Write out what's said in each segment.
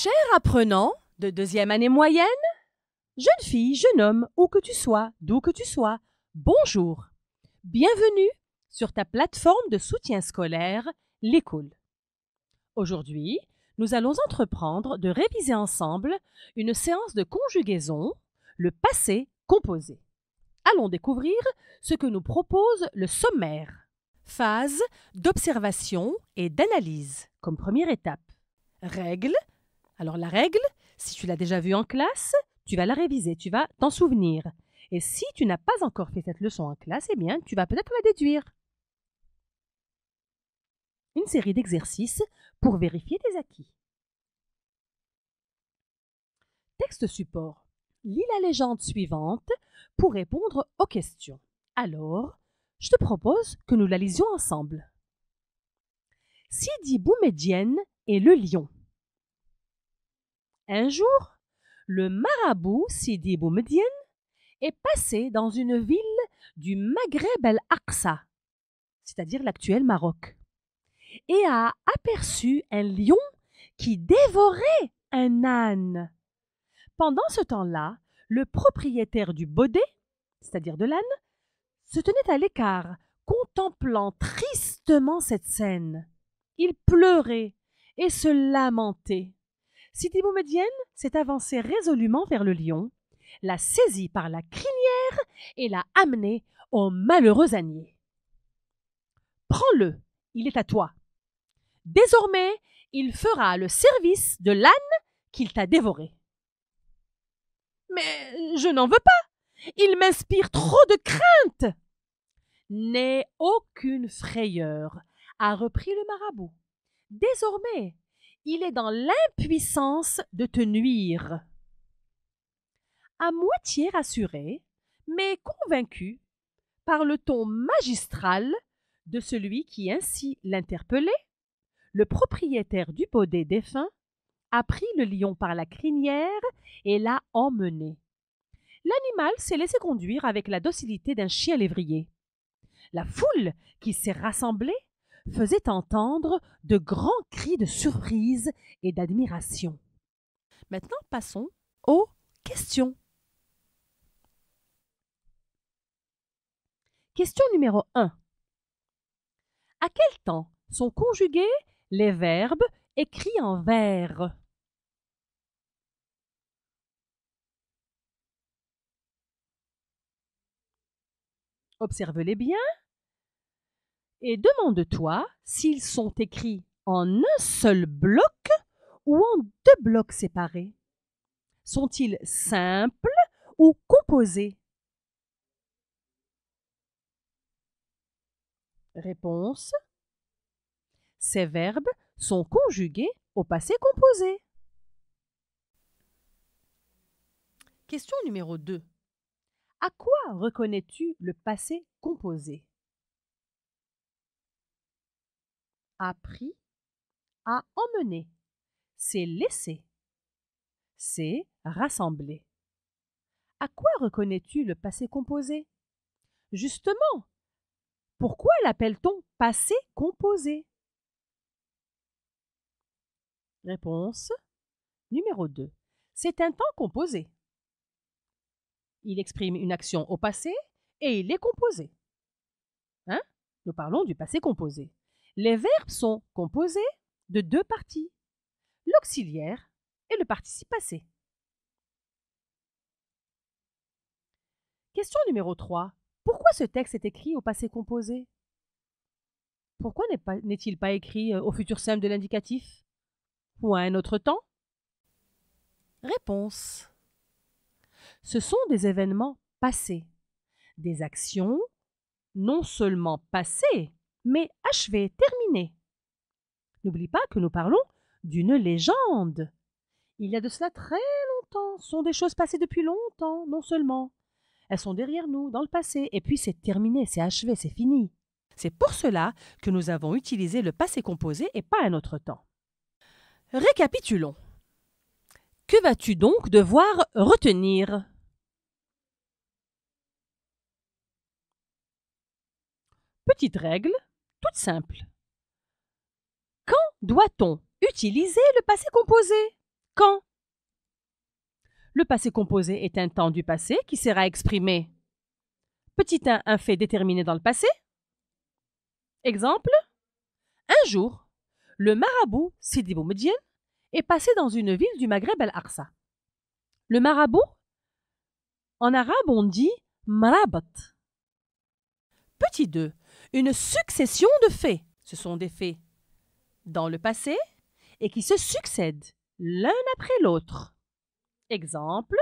Cher apprenant de deuxième année moyenne, jeune fille, jeune homme, où que tu sois, d'où que tu sois, bonjour. Bienvenue sur ta plateforme de soutien scolaire, l'école. Aujourd'hui, nous allons entreprendre de réviser ensemble une séance de conjugaison, le passé composé. Allons découvrir ce que nous propose le sommaire. Phase d'observation et d'analyse comme première étape. Règle. Alors la règle, si tu l'as déjà vue en classe, tu vas la réviser, tu vas t'en souvenir. Et si tu n'as pas encore fait cette leçon en classe, eh bien, tu vas peut-être la déduire. Une série d'exercices pour vérifier tes acquis. Texte support. Lis la légende suivante pour répondre aux questions. Alors, je te propose que nous la lisions ensemble. Sidi Boumedienne et le lion. Un jour, le marabout Sidi Boumedienne est passé dans une ville du Maghreb el-Aqsa, c'est-à-dire l'actuel Maroc, et a aperçu un lion qui dévorait un âne. Pendant ce temps-là, le propriétaire du baudet, c'est-à-dire de l'âne, se tenait à l'écart, contemplant tristement cette scène. Il pleurait et se lamentait. Sidi Boumedienne s'est avancé résolument vers le lion, l'a saisi par la crinière et l'a amené au malheureux ânier. « Prends-le, il est à toi. Désormais, il fera le service de l'âne qu'il t'a dévoré. »« Mais je n'en veux pas, il m'inspire trop de crainte. »« N'aie aucune frayeur, a repris le marabout. Désormais, il est dans l'impuissance de te nuire. » À moitié rassuré, mais convaincu par le ton magistral de celui qui ainsi l'interpellait, le propriétaire du baudet défunt a pris le lion par la crinière et l'a emmené. L'animal s'est laissé conduire avec la docilité d'un chien lévrier. La foule qui s'est rassemblée faisait entendre de grands cris de surprise et d'admiration. Maintenant, passons aux questions. Question numéro 1. À quel temps sont conjugués les verbes écrits en vers? Observe-les bien et demande-toi s'ils sont écrits en un seul bloc ou en deux blocs séparés. Sont-ils simples ou composés? Réponse. Ces verbes sont conjugués au passé composé. Question numéro 2. À quoi reconnais-tu le passé composé? A pris, a emmené, c'est laissé, c'est rassemblé. À quoi reconnais-tu le passé composé? Justement, pourquoi l'appelle-t-on passé composé? Réponse numéro 2. C'est un temps composé. Il exprime une action au passé et il est composé. Nous parlons du passé composé. Les verbes sont composés de deux parties, l'auxiliaire et le participe passé. Question numéro 3. Pourquoi ce texte est écrit au passé composé? Pourquoi n'est-il pas écrit au futur simple de l'indicatif ou à un autre temps? Réponse. Ce sont des événements passés, des actions non seulement passées, mais achevées, terminées. N'oublie pas que nous parlons d'une légende. Il y a de cela très longtemps. Ce sont des choses passées depuis longtemps, non seulement. Elles sont derrière nous, dans le passé, et puis c'est terminé, c'est achevé, c'est fini. C'est pour cela que nous avons utilisé le passé composé et pas un autre temps. Récapitulons. Que vas-tu donc devoir retenir? Petite règle, toute simple. Quand doit-on utiliser le passé composé? quand. Le passé composé est un temps du passé qui sert à exprimer petit 1, un fait déterminé dans le passé. Exemple, un jour, le marabout Sidi Boumedienne est passé dans une ville du Maghreb al-Aqsa. Le marabout, en arabe, on dit marabat. Petit 2, une succession de faits. Ce sont des faits dans le passé et qui se succèdent l'un après l'autre. Exemple,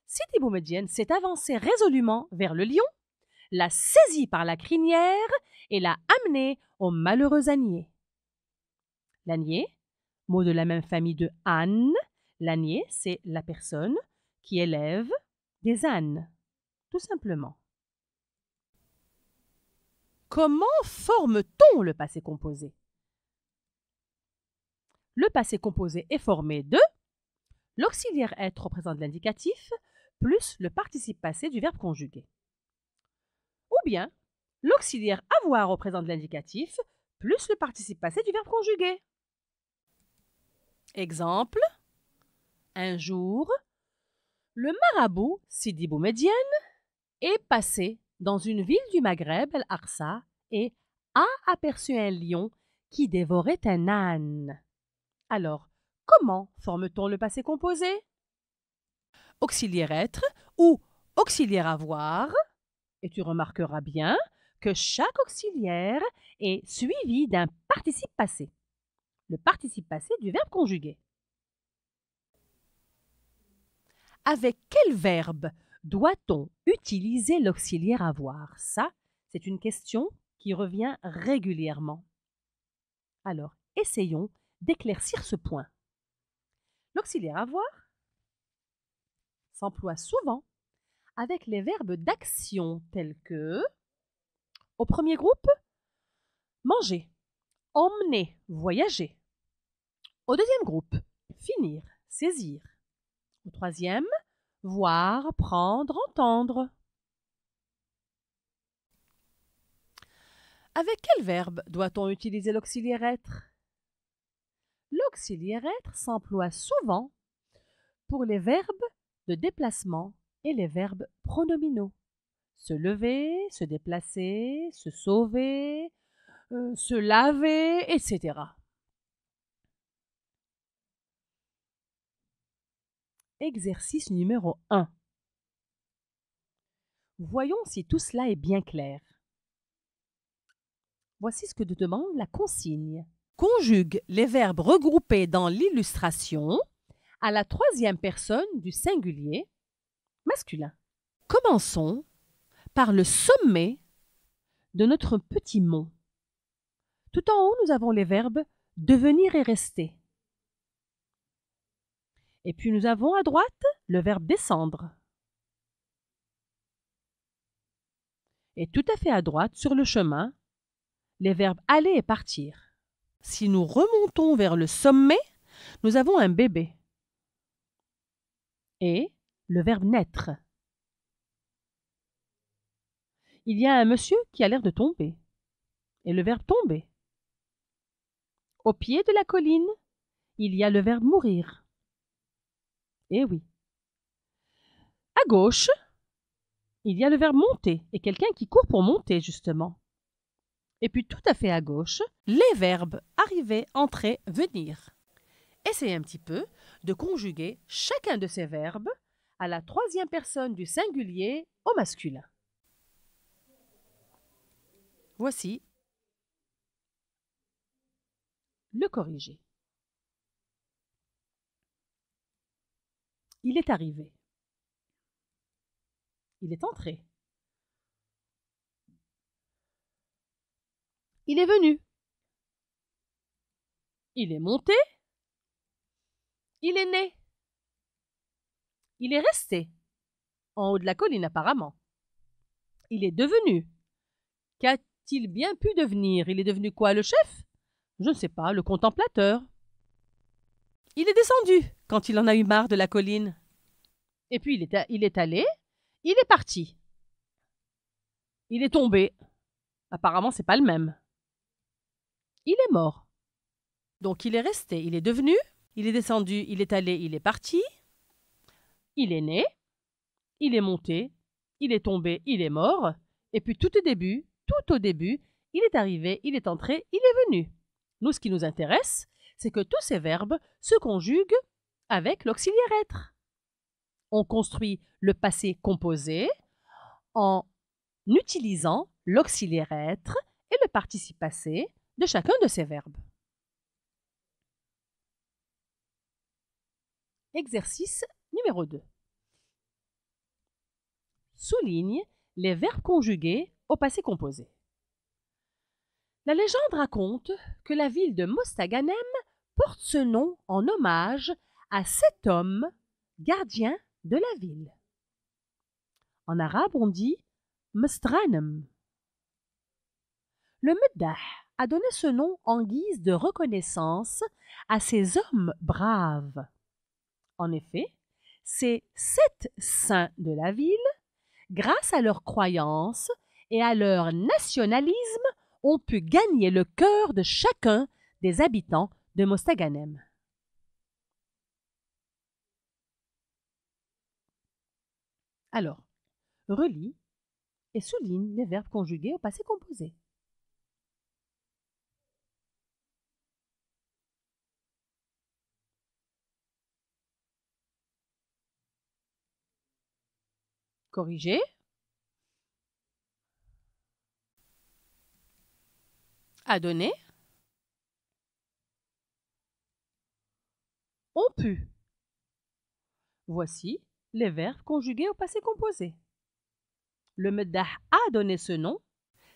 Sidi Boumedienne s'est avancé résolument vers le lion, l'a saisi par la crinière et l'a amené au malheureux ânier. L'ânier, mot de la même famille de âne, l'ânier, c'est la personne qui élève des ânes, tout simplement. Comment forme-t-on le passé composé? Le passé composé est formé de l'auxiliaire être représente l'indicatif plus le participe passé du verbe conjugué. Ou bien l'auxiliaire avoir représente l'indicatif plus le participe passé du verbe conjugué. Exemple, un jour, le marabout Sidi Boumedienne est passé dans une ville du Maghreb, al-Aqsa, et a aperçu un lion qui dévorait un âne. Alors, comment forme-t-on le passé composé? Auxiliaire être ou auxiliaire avoir, et tu remarqueras bien que chaque auxiliaire est suivi d'un participe passé, le participe passé du verbe conjugué. Avec quel verbe doit-on utiliser l'auxiliaire avoir? Ça, c'est une question qui revient régulièrement. Alors, essayons d'éclaircir ce point. L'auxiliaire avoir s'emploie souvent avec les verbes d'action tels que, au premier groupe, manger, emmener, voyager. Au deuxième groupe, finir, saisir. Au troisième, voir, prendre, entendre. Avec quel verbe doit-on utiliser l'auxiliaire être? L'auxiliaire être s'emploie souvent pour les verbes de déplacement et les verbes pronominaux. Se lever, se déplacer, se sauver, se laver, etc. Exercice numéro 1. Voyons si tout cela est bien clair. Voici ce que nous demande la consigne. Conjugue les verbes regroupés dans l'illustration à la troisième personne du singulier masculin. Commençons par le sommet de notre petit mot. Tout en haut, nous avons les verbes devenir et rester. Et puis nous avons à droite le verbe descendre. Et tout à fait à droite, sur le chemin, les verbes aller et partir. Si nous remontons vers le sommet, nous avons un bébé. Et le verbe naître. Il y a un monsieur qui a l'air de tomber. Et le verbe tomber. Au pied de la colline, il y a le verbe mourir. Eh oui. À gauche, il y a le verbe monter et quelqu'un qui court pour monter, justement. Et puis tout à fait à gauche, les verbes arriver, entrer, venir. Essayez un petit peu de conjuguer chacun de ces verbes à la troisième personne du singulier au masculin. Voici le corrigé. Il est arrivé. Il est entré. Il est venu. Il est monté. Il est né. Il est resté. En haut de la colline, apparemment. Il est devenu. Qu'a-t-il bien pu devenir? Il est devenu quoi, le chef? Je ne sais pas, le contemplateur. Il est descendu quand il en a eu marre de la colline. Et puis il est allé, il est parti. Il est tombé. Apparemment, c'est pas le même. Il est mort. Donc il est resté, il est devenu, Il est descendu, il est allé, il est parti. Il est né, il est monté, il est tombé, il est mort. Et puis tout au début, il est arrivé, il est entré, il est venu. Nous, ce qui nous intéresse, c'est que tous ces verbes se conjuguent avec l'auxiliaire être. On construit le passé composé en utilisant l'auxiliaire être et le participe passé de chacun de ces verbes. Exercice numéro 2. Souligne les verbes conjugués au passé composé. La légende raconte que la ville de Mostaganem porte ce nom en hommage à 7 hommes gardiens de la ville. En arabe, on dit Mostranam. Le Meddah a donné ce nom en guise de reconnaissance à ces hommes braves. En effet, ces 7 saints de la ville, grâce à leur croyance et à leur nationalisme, ont pu gagner le cœur de chacun des habitants de Mostaganem. Alors, relis et souligne les verbes conjugués au passé composé. Corriger. A donné. Ont pu. Voici les verbes conjugués au passé composé. Le Meddah a donné ce nom.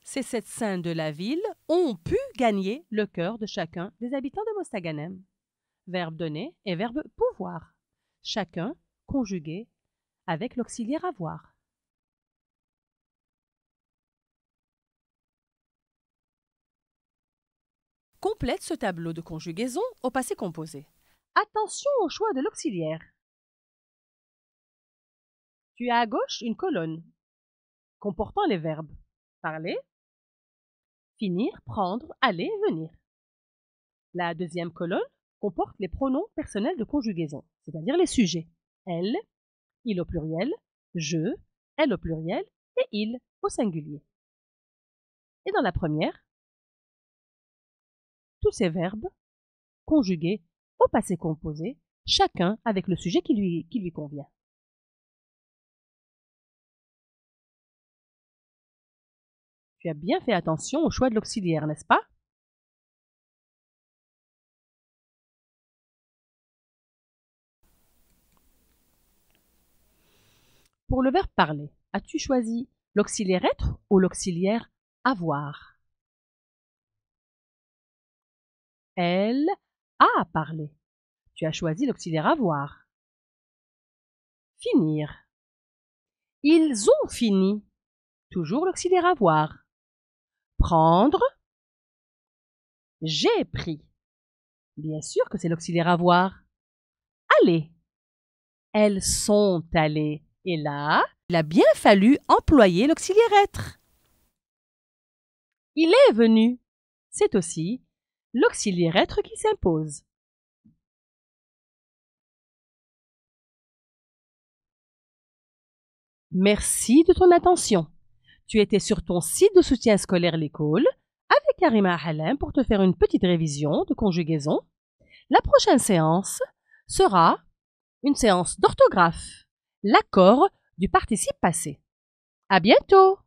Ces 7 saints de la ville ont pu gagner le cœur de chacun des habitants de Mostaganem. Verbe donner et verbe pouvoir, chacun conjugué avec l'auxiliaire avoir. Complète ce tableau de conjugaison au passé composé. Attention au choix de l'auxiliaire. Tu as à gauche une colonne comportant les verbes parler, finir, prendre, aller, venir. La deuxième colonne comporte les pronoms personnels de conjugaison, c'est-à-dire les sujets. Elle, il au pluriel, je, elle au pluriel et il au singulier. Et dans la première, tous ces verbes conjugués au passé composé, chacun avec le sujet qui lui convient. Tu as bien fait attention au choix de l'auxiliaire, n'est-ce pas? Pour le verbe parler, as-tu choisi l'auxiliaire être ou l'auxiliaire avoir? Elle a parlé. Tu as choisi l'auxiliaire avoir. Finir. Ils ont fini. Toujours l'auxiliaire avoir. Prendre. J'ai pris. Bien sûr que c'est l'auxiliaire avoir. Aller. Elles sont allées. Et là, il a bien fallu employer l'auxiliaire être. Il est venu. C'est aussi l'auxiliaire être qui s'impose. Merci de ton attention. Tu étais sur ton site de soutien scolaire l'école avec Karima Halim pour te faire une petite révision de conjugaison. La prochaine séance sera une séance d'orthographe, l'accord du participe passé. À bientôt!